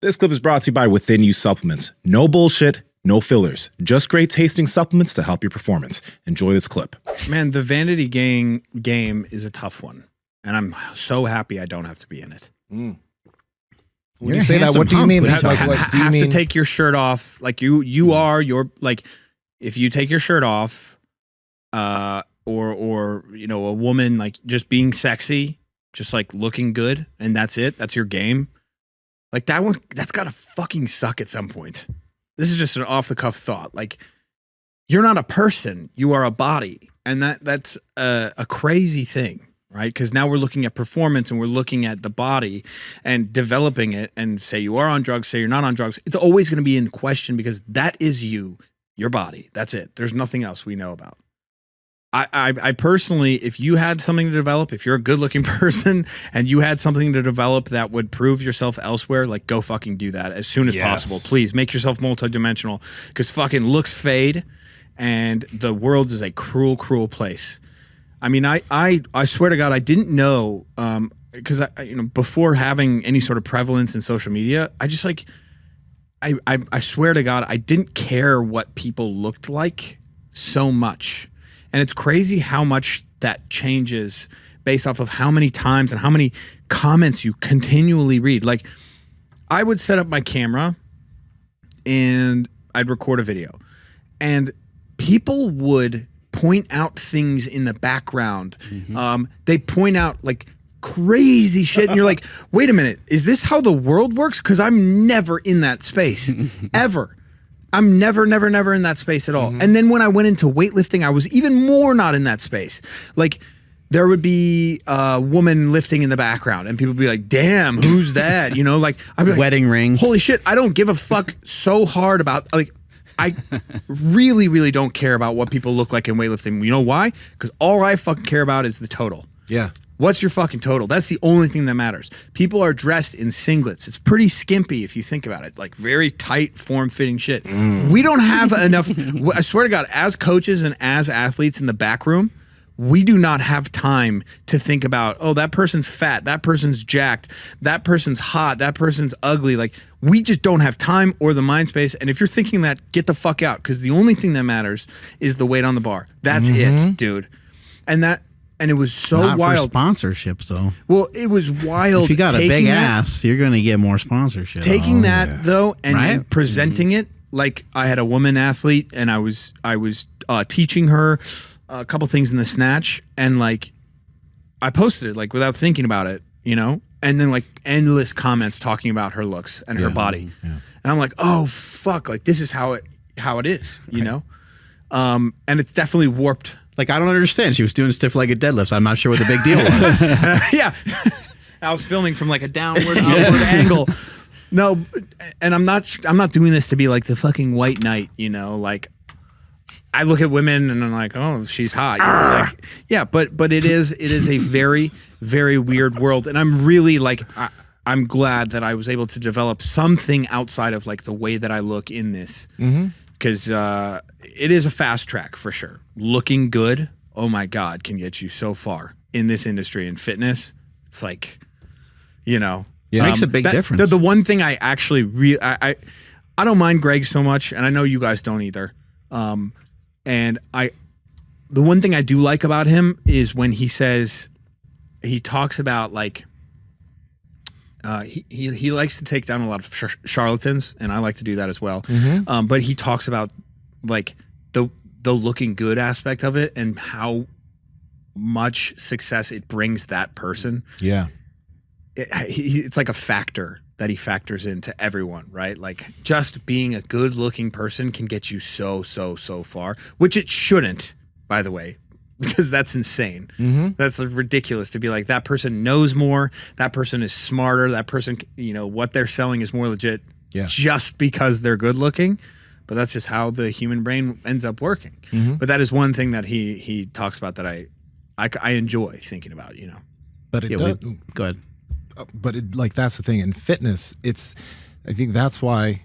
This clip is brought to you by Within You Supplements. No bullshit, no fillers, just great tasting supplements to help your performance. Enjoy this clip. Man, the vanity game is a tough one, and I'm so happy I don't have to be in it. When you say that, what do you mean? Have to take your shirt off, like you are. You're like, if you take your shirt off, or you know, a woman like just being sexy, just like looking good, and that's it. That's your game. Like that one, that's gotta fucking suck at some point. This is just an off the cuff thought. Like, you're not a person, you are a body, and that's a crazy thing, right? Because now we're looking at performance and we're looking at the body and developing it. And say you are on drugs, say you're not on drugs. It's always going to be in question because that is you, your body. That's it. There's nothing else we know about. I personally, if you had something to develop, if you're a good looking person and you had something to develop that would prove yourself elsewhere, like go fucking do that as soon as possible. Please make yourself multidimensional, because fucking looks fade and the world is a cruel, cruel place. I mean, I swear to God, I didn't know, because before having any sort of prevalence in social media, I just like, I swear to God, I didn't care what people looked like so much. And it's crazy how much that changes based off of how many times and how many comments you continually read. Like, I would set up my camera and I'd record a video, and people would point out things in the background. They point out like crazy shit, and you're like, wait a minute, is this how the world works? Because I'm never in that space, ever. I'm never in that space at all. And then when I went into weightlifting, I was even more not in that space. Like, there would be a woman lifting in the background and people would be like, damn, who's that? You know, like, I'd be like, wedding ring. Holy shit, I don't give a fuck so hard about, like, I really, really don't care about what people look like in weightlifting. You know why? Because all I fucking care about is the total. Yeah. What's your fucking total? That's the only thing that matters. People are dressed in singlets. It's pretty skimpy if you think about it. Like, very tight, form-fitting shit. We don't have enough. I swear to God, as coaches and as athletes in the back room, we do not have time to think about, oh, that person's fat, that person's jacked, that person's hot, that person's ugly. Like, we just don't have time or the mind space. And if you're thinking that, get the fuck out, because the only thing that matters is the weight on the bar. That's it, dude. And it was so Not wild. For sponsorships, though. Well, it was wild. If you got a big ass, you're going to get more sponsorship. Taking that though, and presenting it like I had a woman athlete, and I was teaching her a couple things in the snatch, and like I posted it like without thinking about it, you know, and then like endless comments talking about her looks and her body, and I'm like, oh fuck, like this is how it is, you know, and it's definitely warped. Like, I don't understand. She was doing stiff-legged deadlifts. I'm not sure what the big deal was. Yeah. I was filming from like a downward, upward angle. No, and I'm not doing this to be like the fucking white knight, you know, like I look at women and I'm like, oh, she's hot. You know, like, yeah, but it is a very, very weird world. And I'm really like, I'm glad that I was able to develop something outside of like the way that I look in this. Because it is a fast track for sure. Looking good, oh my God, can get you so far in this industry and fitness. It's like, you know, it makes a big difference. The one thing I actually I don't mind Greg so much, and I know you guys don't either. And the one thing I do like about him is when he talks about like. He likes to take down a lot of charlatans, and I like to do that as well. But he talks about like the looking good aspect of it and how much success it brings that person. Yeah, it's like a factor that he factors into everyone, right? Like, just being a good looking person can get you so far, which it shouldn't, by the way. Because that's insane. That's ridiculous to be like, that person knows more, that person is smarter, that person, you know, what they're selling is more legit just because they're good looking. But that's just how the human brain ends up working. But that is one thing that he talks about that I enjoy thinking about, you know. But it does. Go ahead. But like, that's the thing in fitness. I think that's why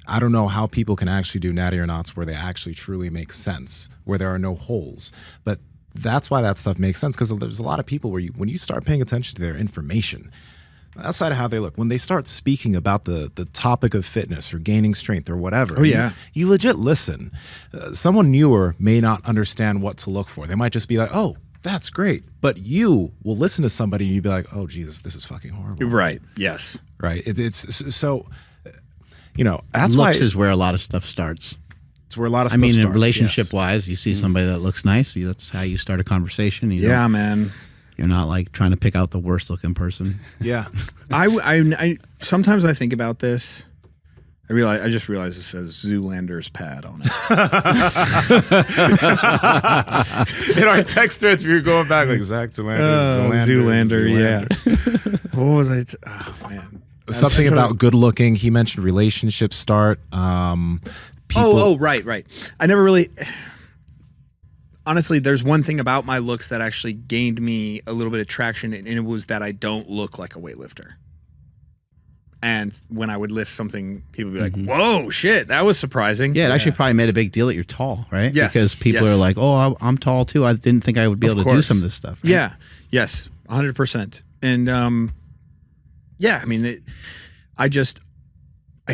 I don't know how people can actually do natty or nots where they actually truly make sense, where there are no holes. But that's why that stuff makes sense, because there's a lot of people where when you start paying attention to their information, outside of how they look, when they start speaking about the topic of fitness or gaining strength or whatever, Oh, yeah. you legit listen. Someone newer may not understand what to look for. They might just be like, oh, that's great. But you will listen to somebody and you'd be like, oh, Jesus, this is fucking horrible. Right. Yes. Right. It's so, you know, that's Looks why is where a lot of stuff starts. it's where a lot of I stuff mean, starts. relationship yes. wise, you see somebody that looks nice. That's how you start a conversation. You Yeah, don't- man. You're not like trying to pick out the worst looking person. Yeah. I sometimes I think about this. I just realized it says Zoolander's pad on it. In our text threads, we were going back like Zack, Zoolander, yeah. What was I? Oh man, Something about good looking. He mentioned relationship start. Right. I never really. Honestly, there's one thing about my looks that actually gained me a little bit of traction, and it was that I don't look like a weightlifter. And when I would lift something, people would be like, "Whoa, shit, that was surprising." Yeah, it actually probably made a big deal that you're tall, right? Yes, Because people yes. are like, "Oh, I'm tall too. I didn't think I would be able to do some of this stuff." Right? Yeah. Yes. 100%. And yeah, I mean, I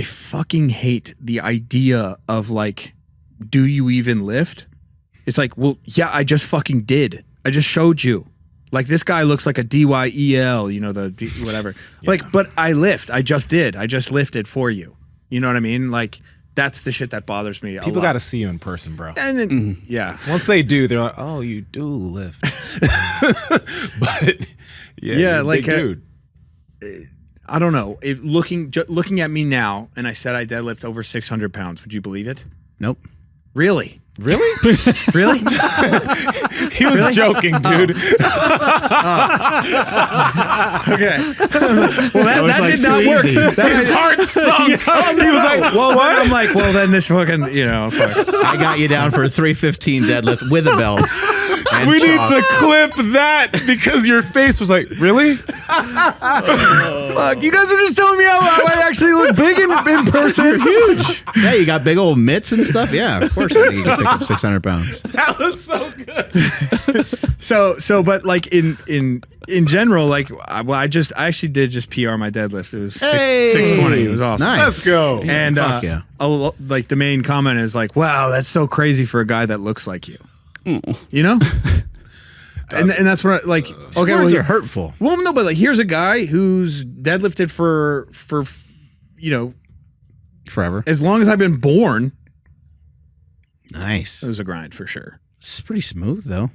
fucking hate the idea of like, do you even lift? It's like, well, yeah, I just fucking did. I just showed you. Like, this guy looks like a DYEL, you know, whatever. Like, but I lift. I just did. I just lifted for you. You know what I mean? Like, that's the shit that bothers me. People got to see you in person, bro. And then, yeah. Once they do, they're like, "Oh, you do lift." But yeah, you're a like big dude. I don't know. Looking at me now, and I said I deadlift over 600 pounds. Would you believe it? Nope. Really? Really? Really? He was joking, dude. Okay. Well, that like did not too work. easy. His heart sunk. He was like, well, what? I'm like, well, then this fucking, you know, fuck. I got you down for a 315 deadlift with a belt. and "We need chalk. to clip that," because your face was like, "Really?" Fuck, you guys are just telling me how I actually look big in person. Huge. Yeah, you got big old mitts and stuff. Yeah, of course. I think you can pick up 600 pounds. That was so good. So, but like in general, like, I actually did just PR my deadlift. It was 620. It was awesome. Nice. Let's go. And Fuck yeah. like the main comment is like, "Wow, that's so crazy for a guy that looks like you." You know? and that's what okay, Words well, are hurtful. well, no, but like, here's a guy who's deadlifted for you know, Forever. as long as I've been born. Nice. It was a grind for sure. It's pretty smooth though.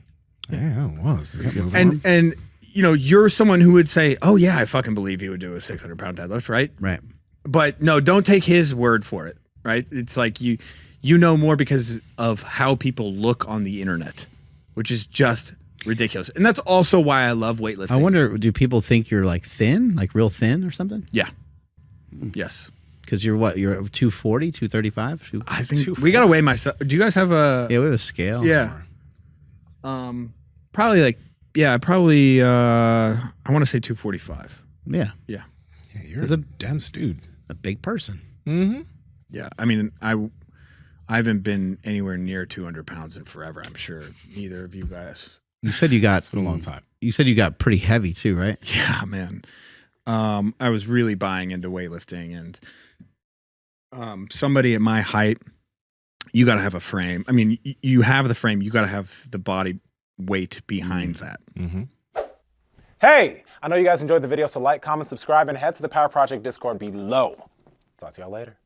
Yeah, it was. It got moving on. And you know, you're someone who would say, "Oh yeah, I fucking believe he would do a 600-pound deadlift," right? Right. But no, don't take his word for it, right? It's like you know more because of how people look on the internet, which is just ridiculous. And that's also why I love weightlifting. I wonder, do people think you're like thin, like real thin or something? Yeah. Yes. Because you're what? You're 240, 235? I think we gotta weigh myself. Do you guys have a? Yeah, we have a scale. Yeah. Probably like, yeah, probably. I want to say 245. Yeah. Yeah. Yeah, you're It's a a- dense dude. A big person. Mm-hmm. Yeah. I mean, I haven't been anywhere near 200 pounds in forever. I'm sure neither of you guys. You said you got It's been a long time. You said you got pretty heavy too, right? Yeah, man. I was really buying into weightlifting, and somebody at my height, you got to have a frame. I mean, you have the frame, you got to have the body weight behind that. Mm-hmm. Hey, I know you guys enjoyed the video, so like, comment, subscribe, and head to the Power Project Discord below. Talk to y'all later.